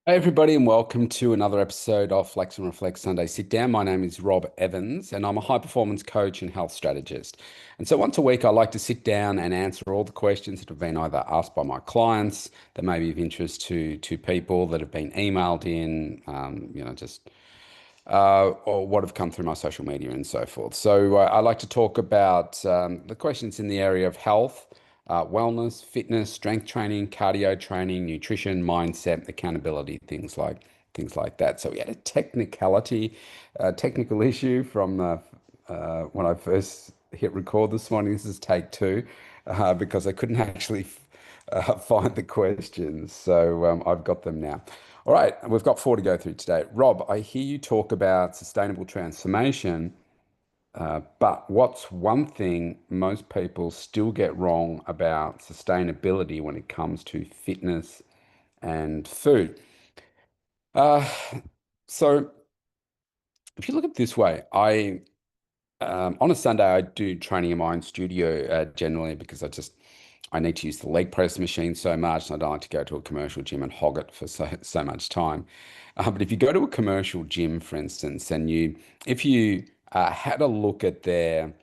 Hey everybody, and welcome to another episode of Flex and Reflect Sunday Sit Down. My name is Rob Evans, and I'm a high performance coach and health strategist. And so once a week, I like to sit down and answer all the questions that have been either asked by my clients that may be of interest to people that have been emailed in, or what have come through my social media and so forth. So I like to talk about the questions in the area of health, wellness, fitness, strength training, cardio training, nutrition, mindset, accountability, things like that. So we had a technical issue from when I first hit record this morning. This is take two because I couldn't actually find the questions. So I've got them now. All right, we've got four to go through today. Rob, I hear you talk about sustainable transformation, but what's one thing most people still get wrong about sustainability when it comes to fitness and food? Uh, so if you look at it this way, I on a Sunday I do training in my own studio generally because I need to use the leg press machine so much, and I don't like to go to a commercial gym and hog it for so much time. But if you go to a commercial gym, for instance, and if you had a look at their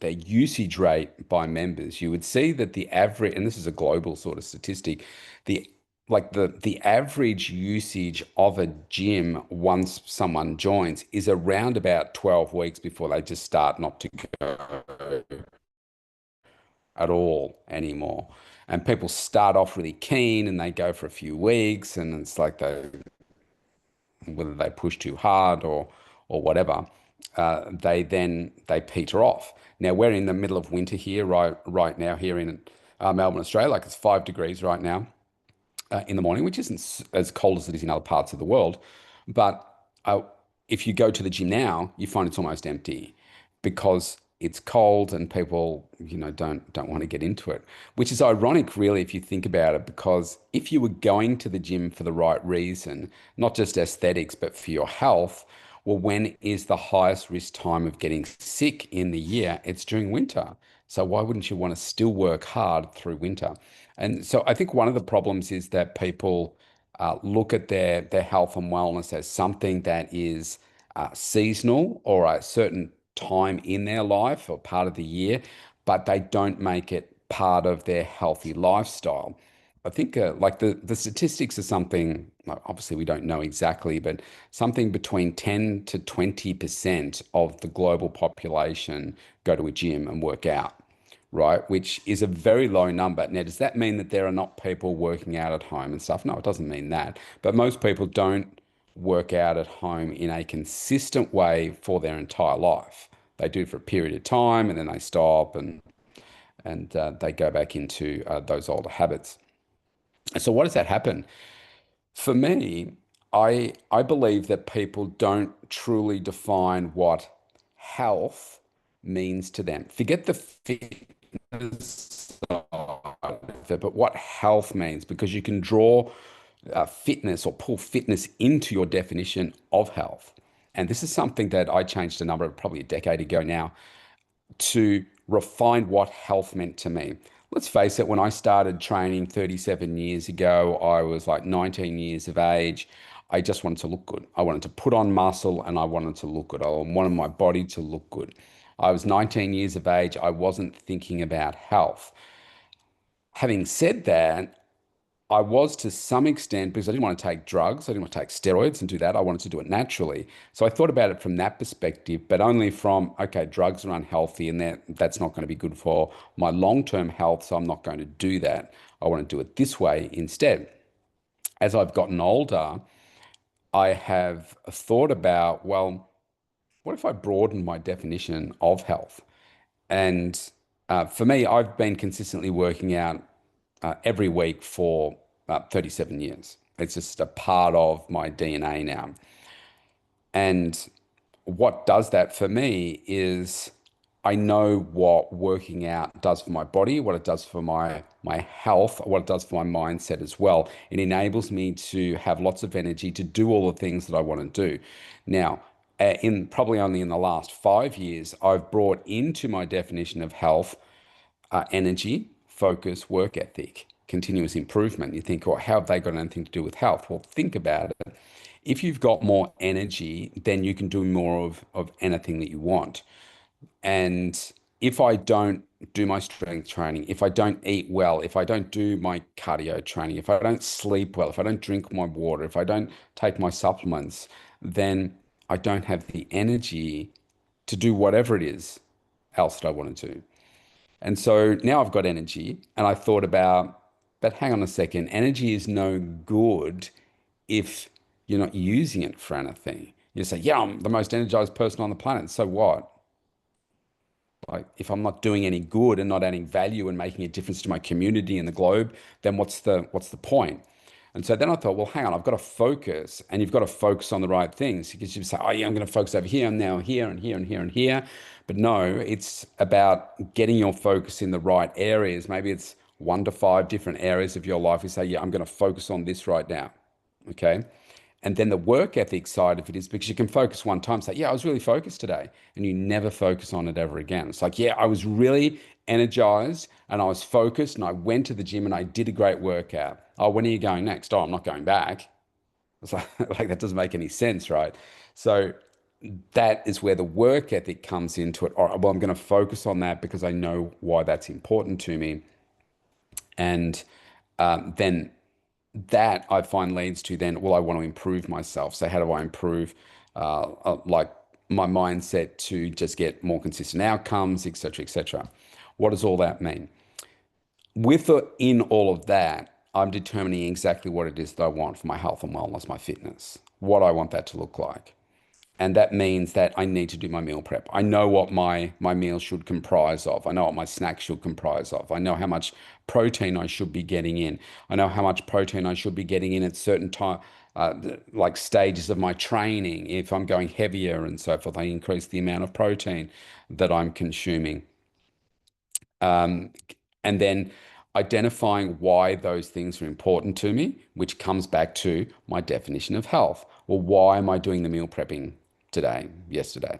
usage rate by members, you would see that the average, and this is a global sort of statistic, the the average usage of a gym once someone joins is around about 12 weeks before they just start not to go at all anymore. And people start off really keen and they go for a few weeks, and it's like whether they push too hard or whatever, they peter off. Now we're in the middle of winter here, right now here in Melbourne, Australia. Like it's 5 degrees right now in the morning, which isn't as cold as it is in other parts of the world. But if you go to the gym now, you find it's almost empty because it's cold and people, don't want to get into it, which is ironic, really, if you think about it, because if you were going to the gym for the right reason, not just aesthetics, but for your health, well, when is the highest risk time of getting sick in the year? It's during winter. So why wouldn't you want to still work hard through winter? And so I think one of the problems is that people look at their health and wellness as something that is seasonal or a certain time in their life or part of the year, but they don't make it part of their healthy lifestyle. I think like the statistics are something, like, obviously we don't know exactly, but something between 10 to 20% of the global population go to a gym and work out, right? Which is a very low number. Now, does that mean that there are not people working out at home and stuff? No, it doesn't mean that. But most people don't work out at home in a consistent way for their entire life. They do for a period of time and then they stop and they go back into those older habits. And so, what does that happen? For me, I believe that people don't truly define what health means to them. Forget the fitness side of it, but what health means, because you can draw fitness or pull fitness into your definition of health. And this is something that I changed probably a decade ago now, to refine what health meant to me. Let's face it, when I started training 37 years ago, I was like 19 years of age. I just wanted to look good. I wanted to put on muscle and I wanted to look good. I wanted my body to look good. I was 19 years of age. I wasn't thinking about health. Having said that, I was to some extent, because I didn't want to take drugs, I didn't want to take steroids and do that. I wanted to do it naturally. So I thought about it from that perspective, but only from, okay, drugs are unhealthy and that's not going to be good for my long-term health, so I'm not going to do that. I want to do it this way instead. As I've gotten older, I have thought about, well, what if I broaden my definition of health? And for me, I've been consistently working out every week for 37 years. It's just a part of my DNA now. And what does that for me is I know what working out does for my body, what it does for my health, what it does for my mindset as well. It enables me to have lots of energy to do all the things that I want to do. Now, in probably only in the last 5 years, I've brought into my definition of health energy, focus, work ethic. continuous improvement. You think, well, how have they got anything to do with health? Well, think about it. If you've got more energy, then you can do more of anything that you want. And if I don't do my strength training, if I don't eat well, if I don't do my cardio training, if I don't sleep well, if I don't drink my water, if I don't take my supplements, then I don't have the energy to do whatever it is else that I want to do. And so now I've got energy, and I thought about, but hang on a second, energy is no good if you're not using it for anything. You say, yeah, I'm the most energized person on the planet. So what? Like, if I'm not doing any good and not adding value and making a difference to my community and the globe, then what's the point? And so then I thought, well, hang on, I've got to focus, and you've got to focus on the right things, because you say, oh yeah, I'm going to focus over here and now here and here and here and here. But no, it's about getting your focus in the right areas. Maybe it's 1 to 5 different areas of your life. You say, yeah, I'm going to focus on this right now. Okay. And then the work ethic side of it is because you can focus one time, say, yeah, I was really focused today, and you never focus on it ever again. It's like, yeah, I was really energized and I was focused and I went to the gym and I did a great workout. Oh, when are you going next? Oh, I'm not going back. It's like, like that doesn't make any sense, right? So that is where the work ethic comes into it. All right, well, I'm going to focus on that because I know why that's important to me. And then that I find leads to then, well, I want to improve myself. So how do I improve like my mindset to just get more consistent outcomes, et cetera, et cetera. What does all that mean? In all of that, I'm determining exactly what it is that I want for my health and wellness, my fitness, what I want that to look like. And that means that I need to do my meal prep. I know what my meal should comprise of. I know what my snacks should comprise of. I know how much protein I should be getting in. I know how much protein I should be getting in at certain time, like stages of my training. If I'm going heavier and so forth, I increase the amount of protein that I'm consuming. Um, and then identifying why those things are important to me, which comes back to my definition of health. Well, why am I doing the meal prepping today, yesterday?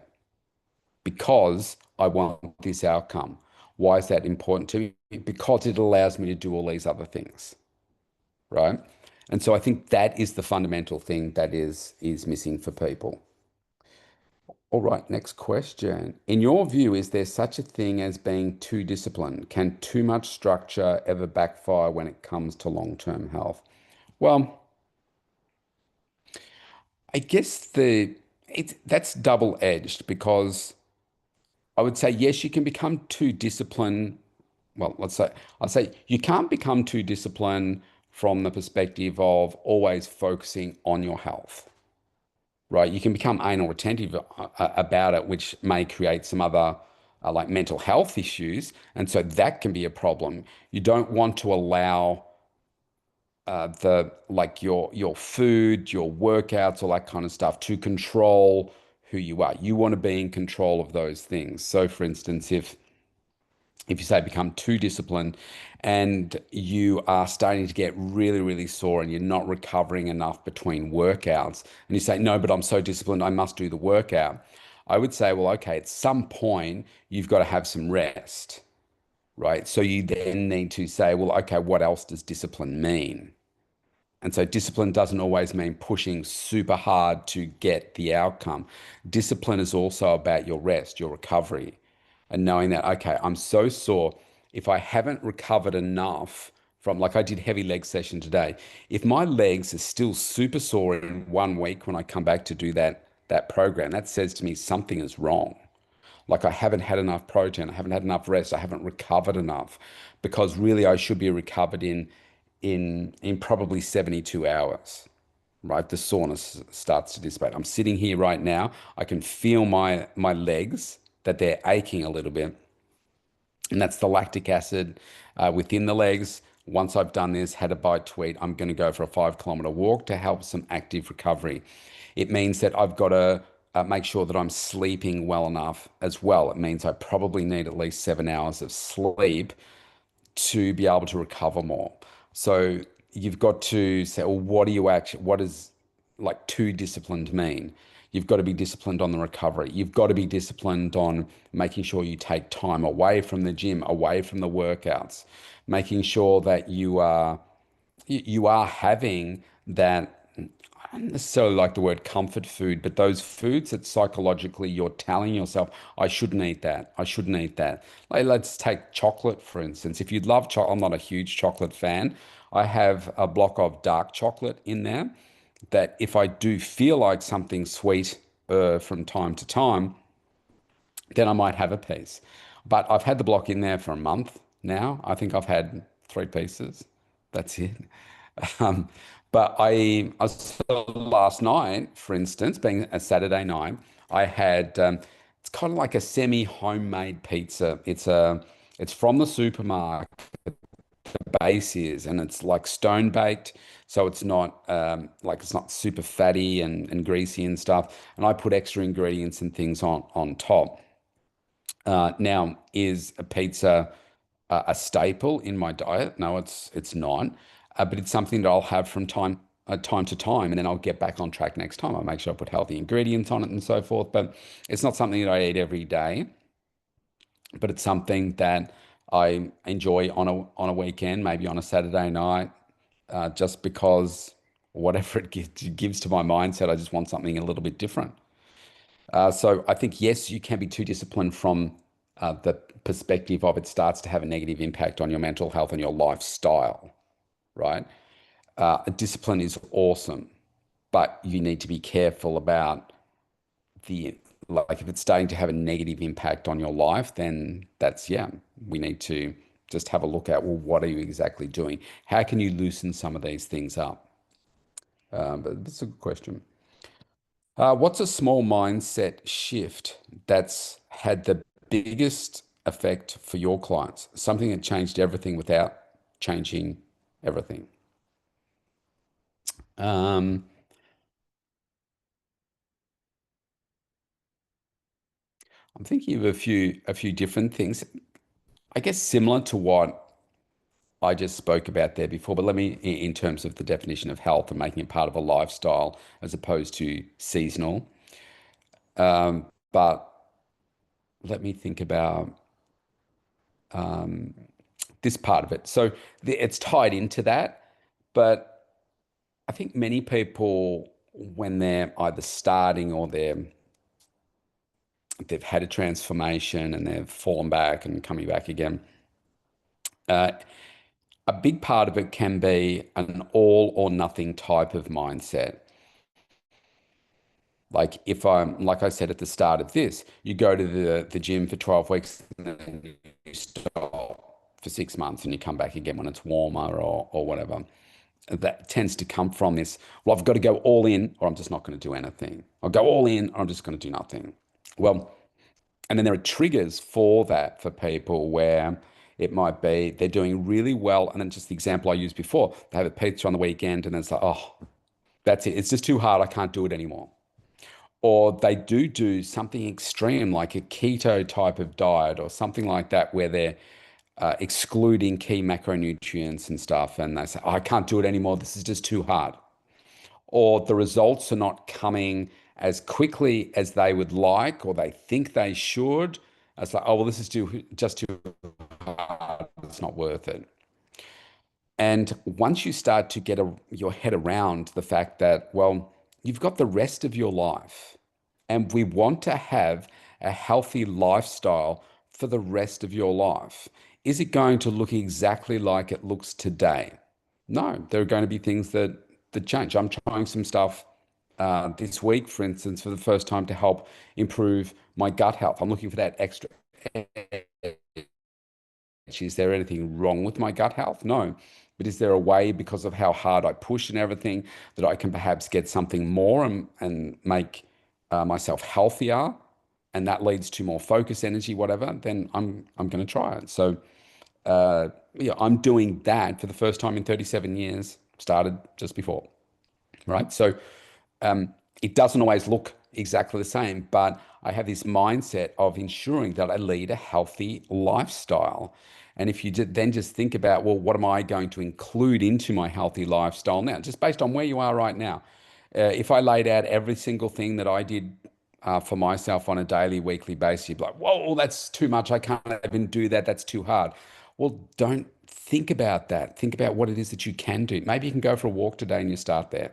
Because I want this outcome. Why is that important to me? Because it allows me to do all these other things, right? And so I think that is the fundamental thing that is missing for people. All right, next question. In your view, is there such a thing as being too disciplined? Can too much structure ever backfire when it comes to long-term health? Well, I guess that's double-edged, because I would say yes, you can become too disciplined. Well, I'd say you can't become too disciplined from the perspective of always focusing on your health, right? You can become anal retentive about it, which may create some other like mental health issues. And so that can be a problem. You don't want to allow the like your food, your workouts, all that kind of stuff to control who you are. You want to be in control of those things. So for instance, if you say become too disciplined and you are starting to get really, really sore and you're not recovering enough between workouts, and you say, no, but I'm so disciplined, I must do the workout. I would say, well, okay, at some point, you've got to have some rest, right? So you then need to say, well, okay, what else does discipline mean? And so discipline doesn't always mean pushing super hard to get the outcome. Discipline is also about your rest, your recovery, and knowing that, okay, I'm so sore. If I haven't recovered enough from, like I did heavy leg session today, if my legs are still super sore in 1 week when I come back to do that program, that says to me something is wrong. Like I haven't had enough protein, I haven't had enough rest, I haven't recovered enough, because really I should be recovered in probably 72 hours, right? The soreness starts to dissipate. I'm sitting here right now. I can feel my legs that they're aching a little bit, and that's the lactic acid within the legs. Once I've done this, had a bite to eat, I'm going to go for a 5 kilometer walk to help some active recovery. It means that I've got to make sure that I'm sleeping well enough as well. It means I probably need at least 7 hours of sleep to be able to recover more. So you've got to say, well, what does like too disciplined mean? You've got to be disciplined on the recovery. You've got to be disciplined on making sure you take time away from the gym, away from the workouts, making sure that you are having that. I don't necessarily like the word comfort food, but those foods that psychologically you're telling yourself, I shouldn't eat that. I shouldn't eat that. Like, let's take chocolate, for instance. If you love chocolate, I'm not a huge chocolate fan. I have a block of dark chocolate in there that if I do feel like something sweet from time to time, then I might have a piece. But I've had the block in there for a month now. I think I've had three pieces. That's it. Um, but so last night, for instance, being a Saturday night, I had it's kind of like a semi-homemade pizza. It's from the supermarket base is, and it's like stone baked, so it's not like it's not super fatty and greasy and stuff. And I put extra ingredients and things on top. Now, is a pizza a staple in my diet? No, it's not. But it's something that I'll have from time to time, and then I'll get back on track next time. I'll make sure I put healthy ingredients on it and so forth. But it's not something that I eat every day. But it's something that I enjoy on a weekend, maybe on a Saturday night, just because whatever it gives to my mindset, I just want something a little bit different. So I think, yes, you can be too disciplined from the perspective of it starts to have a negative impact on your mental health and your lifestyle, right? Discipline is awesome, but you need to be careful about the, like, if it's starting to have a negative impact on your life, then that's, yeah, we need to just have a look at, well, what are you exactly doing? How can you loosen some of these things up? But that's a good question. What's a small mindset shift that's had the biggest effect for your clients? Something that changed everything without changing everything. Um, I'm thinking of a few different things. I guess similar to what I just spoke about there before, but let me, in terms of the definition of health and making it part of a lifestyle as opposed to seasonal. But let me think about this part of it. So it's tied into that, but I think many people, when they're either starting or they've had a transformation and they've fallen back and coming back again, uh, a big part of it can be an all or nothing type of mindset. Like, if I'm, like I said at the start of this, you go to the gym for 12 weeks and then you stop for 6 months and you come back again when it's warmer or whatever. That tends to come from this, well, I've got to go all in or I'm just not going to do anything. I'll go all in or I'm just going to do nothing. Well, and then there are triggers for that for people where it might be they're doing really well. And then just the example I used before, they have a pizza on the weekend and it's like, oh, that's it. It's just too hard. I can't do it anymore. Or they do something extreme like a keto type of diet or something like that where they're excluding key macronutrients and stuff. And they say, oh, I can't do it anymore. This is just too hard. Or the results are not coming as quickly as they would like or they think they should. It's like, oh, well, this is just too hard. It's not worth it. And once you start to get your head around the fact that, well, you've got the rest of your life, and we want to have a healthy lifestyle for the rest of your life. Is it going to look exactly like it looks today? No, there are going to be things that change. I'm trying some stuff this week, for instance, for the first time to help improve my gut health. I'm looking for that extra edge. Is there anything wrong with my gut health? No. But is there a way, because of how hard I push and everything, that I can perhaps get something more and make myself healthier? And that leads to more focus, energy, whatever, then I'm going to try it. So yeah, I'm doing that for the first time in 37 years, started just before, right? So it doesn't always look exactly the same, but I have this mindset of ensuring that I lead a healthy lifestyle. And if you did then just think about, well, what am I going to include into my healthy lifestyle now, just based on where you are right now? If I laid out every single thing that I did for myself on a daily, weekly basis, you'd be like, whoa, that's too much. I can't even do that. That's too hard. Well, don't think about that. Think about what it is that you can do. Maybe you can go for a walk today and you start there,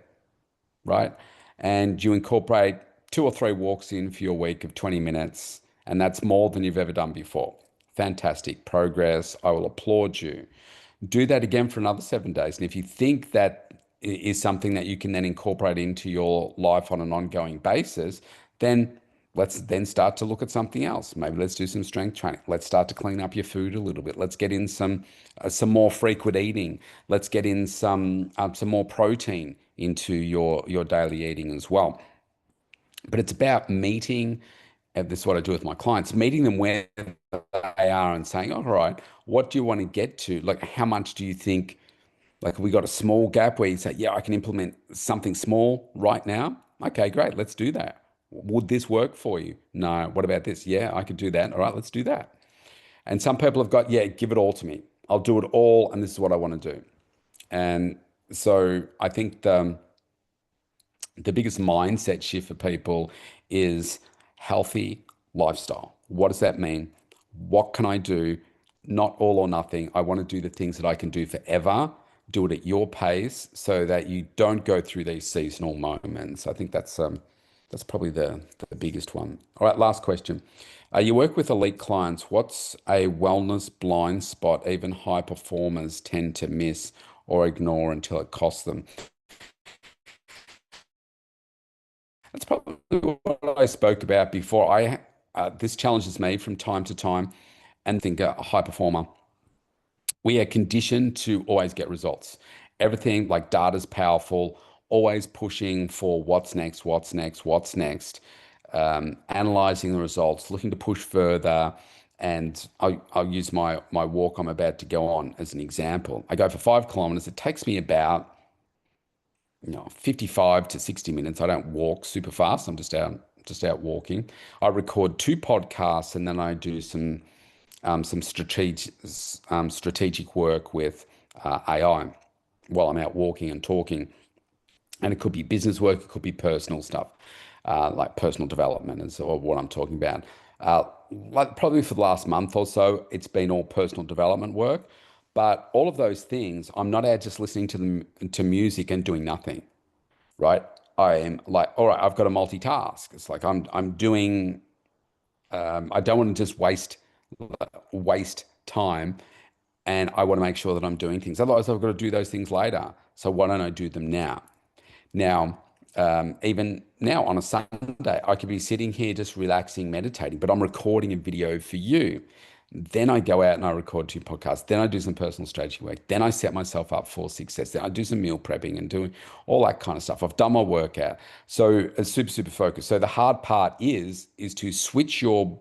right? And you incorporate 2 or 3 walks in for your week of 20 minutes, and that's more than you've ever done before. Fantastic progress. I will applaud you. Do that again for another 7 days. And if you think that is something that you can then incorporate into your life on an ongoing basis, then let's then start to look at something else. Maybe let's do some strength training. Let's start to clean up your food a little bit. Let's get in some more frequent eating. Let's get in some more protein into your daily eating as well. But it's about meeting, and this is what I do with my clients, meeting them where they are and saying, all right, what do you want to get to? Like, how much do you think, like, we got a small gap where you say, yeah, I can implement something small right now. Okay, great. Let's do that. Would this work for you? No. What about this? Yeah, I could do that. All right, let's do that. And some people have got, yeah, give it all to me. I'll do it all, and this is what I want to do. And so I think the biggest mindset shift for people is healthy lifestyle. What does that mean? What can I do? Not all or nothing. I want to do the things that I can do forever. Do it at your pace so that you don't go through these seasonal moments. I think that's probably the biggest one. All right, last question. You work with elite clients. What's a wellness blind spot even high performers tend to miss or ignore until it costs them? That's probably what I spoke about before. This challenges me from time to time, and think a high performer. We are conditioned to always get results. Everything like data's powerful, always pushing for what's next, what's next, what's next, analyzing the results, looking to push further. And I'll use my walk I'm about to go on as an example. I go for 5 kilometers. It takes me about 55 to 60 minutes. I don't walk super fast. I'm just out walking. I record 2 podcasts and then I do some strategic work with AI while I'm out walking and talking. And it could be business work, it could be personal stuff, like personal development is or what I'm talking about. Like probably for the last month or so, it's been all personal development work. But all of those things, I'm not out just listening to them to music and doing nothing, right? I am like, all right, I've got to multitask. It's like I'm doing. I don't want to just waste time, and I want to make sure that I'm doing things. Otherwise, I've got to do those things later. So why don't I do them now? Now, even now on a Sunday, I could be sitting here just relaxing, meditating, but I'm recording a video for you. Then I go out and I record 2 podcasts. Then I do some personal strategy work. Then I set myself up for success. Then I do some meal prepping and doing all that kind of stuff. I've done my workout. So it's super, super focused. So the hard part is to switch your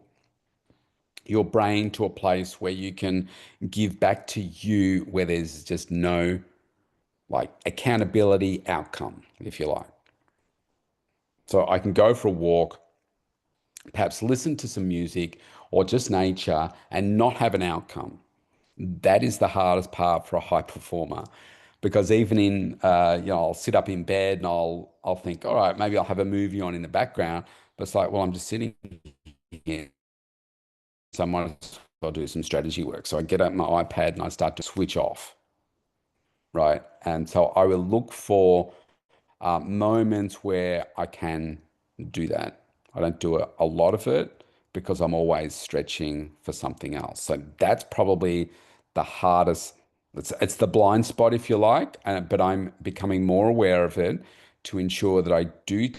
brain to a place where you can give back to you, where there's just no like accountability outcome, if you like. So I can go for a walk, perhaps listen to some music or just nature and not have an outcome. That is the hardest part for a high performer. Because even I'll sit up in bed and I'll think, all right, maybe I'll have a movie on in the background. But it's like, well, I'm just sitting here. So I might as well do some strategy work. So I get out my iPad and I start to switch off, right? And so I will look for moments where I can do that. I don't do a lot of it because I'm always stretching for something else. So that's probably the hardest. It's the blind spot, if you like, but I'm becoming more aware of it to ensure that I do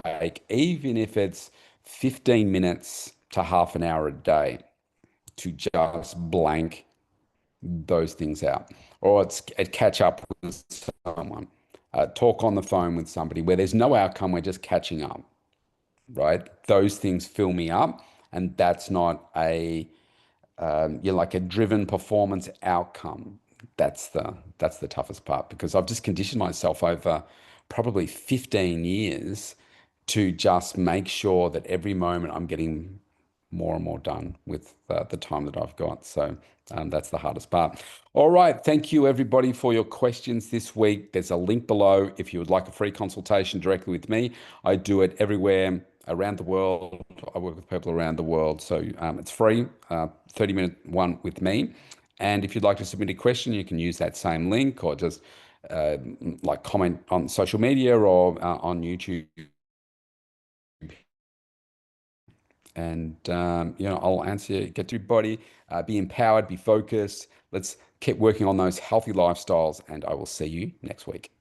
take, even if it's 15 minutes to half an hour a day, to just blank those things out. Or it's catch up with someone, talk on the phone with somebody where there's no outcome, we're just catching up, right? Those things fill me up, and that's not like a driven performance outcome. That's the toughest part because I've just conditioned myself over probably 15 years to just make sure that every moment I'm getting more and more done with the time that I've got. So that's the hardest part. All right. Thank you, everybody, for your questions this week. There's a link below if you would like a free consultation directly with me. I do it everywhere around the world. I work with people around the world. So it's free, 30-minute one with me. And if you'd like to submit a question, you can use that same link or just like comment on social media or on YouTube. And I'll answer, get to everybody, be empowered, be focused. Let's keep working on those healthy lifestyles, and I will see you next week.